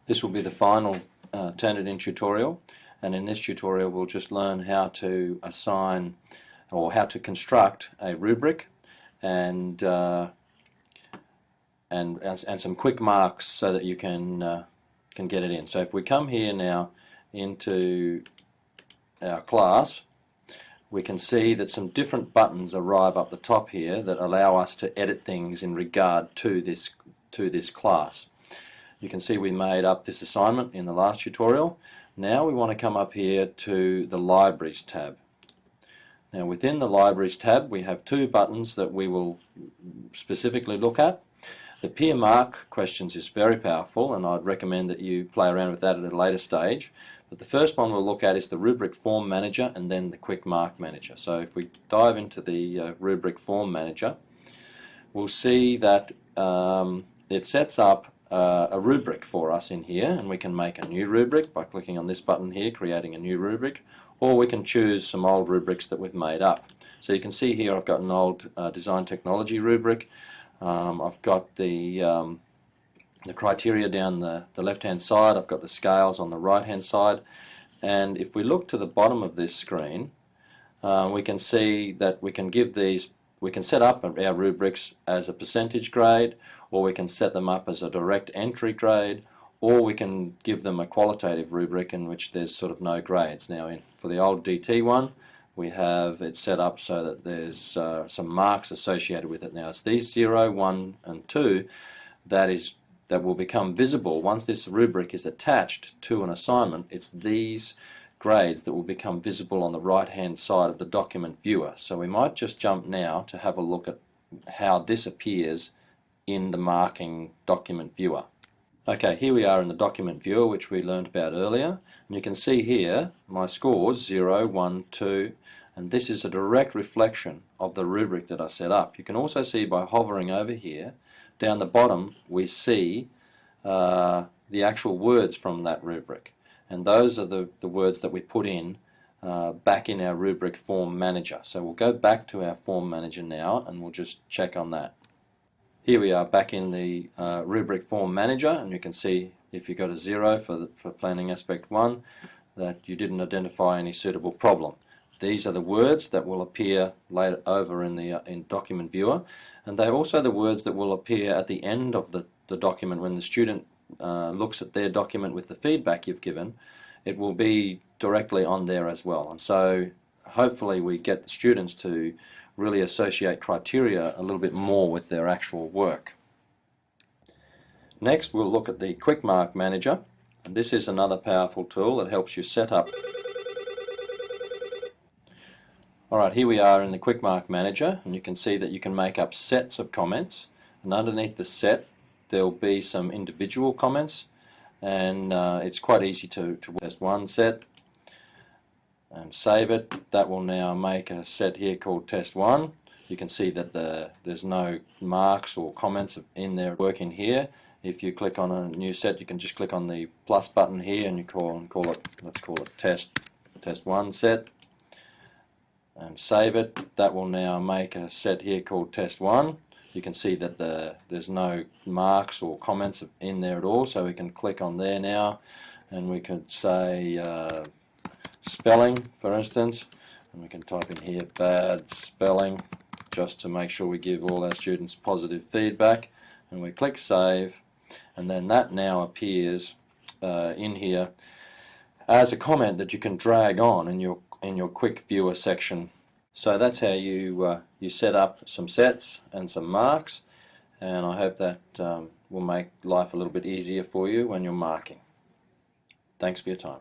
This will be the final Turnitin tutorial, and in this tutorial we'll just learn how to assign or how to construct a rubric and some quick marks so that you can get it in. So if we come here now into our class, we can see that some different buttons arrive up the top here that allow us to edit things in regard to this class. You can see we made up this assignment in the last tutorial. Now we want to come up here to the Libraries tab. Now within the Libraries tab we have two buttons that we will specifically look at. The peer mark questions is very powerful, and I'd recommend that you play around with that at a later stage. But the first one we'll look at is the Rubric Form Manager and then the Quick Mark Manager. So if we dive into the Rubric Form Manager, we'll see that it sets up a rubric for us in here, and we can make a new rubric by clicking on this button here, creating a new rubric, or we can choose some old rubrics that we've made up. So you can see here I've got an old design technology rubric. I've got the criteria down the left hand side, I've got the scales on the right hand side, and if we look to the bottom of this screen we can see that we can give these, we can set up our rubrics as a percentage grade, or we can set them up as a direct entry grade, or we can give them a qualitative rubric in which there's sort of no grades. Now for the old DT one, we have it set up so that there's some marks associated with it. Now it's these 0, 1 and 2 that will become visible once this rubric is attached to an assignment. It's these grades that will become visible on the right hand side of the document viewer. So we might just jump now to have a look at how this appears in the marking document viewer. Okay, here we are in the document viewer, which we learned about earlier, and you can see here my scores 0, 1, 2, and this is a direct reflection of the rubric that I set up. You can also see by hovering over here down the bottom we see the actual words from that rubric, and those are the words that we put in back in our rubric form manager. So we'll go back to our form manager now and we'll just check on that. Here we are back in the rubric form manager, and you can see if you got a 0 for planning aspect 1 that you didn't identify any suitable problem. These are the words that will appear later over in the document viewer, and they're also the words that will appear at the end of the document when the student looks at their document with the feedback you've given. It will be directly on there as well, and so hopefully we get the students to really associate criteria a little bit more with their actual work. Next we'll look at the Quick Mark Manager, and this is another powerful tool that helps you set up. Alright, here we are in the Quick Mark Manager, and you can see that you can make up sets of comments, and underneath the set there'll be some individual comments, and it's quite easy to test one set and save it. That will now make a set here called test 1. You can see that there's no marks or comments in there working here. If you click on a new set, you can just click on the plus button here and you call it, let's call it test 1 set, and save it. That will now make a set here called test 1. You can see that there's no marks or comments in there at all, so we can click on there now and we could say spelling, for instance, and we can type in here bad spelling just to make sure we give all our students positive feedback, and we click save, and then that now appears in here as a comment that you can drag on in your quick viewer section. So that's how you set up some sets and some marks, and I hope that will make life a little bit easier for you when you're marking. Thanks for your time.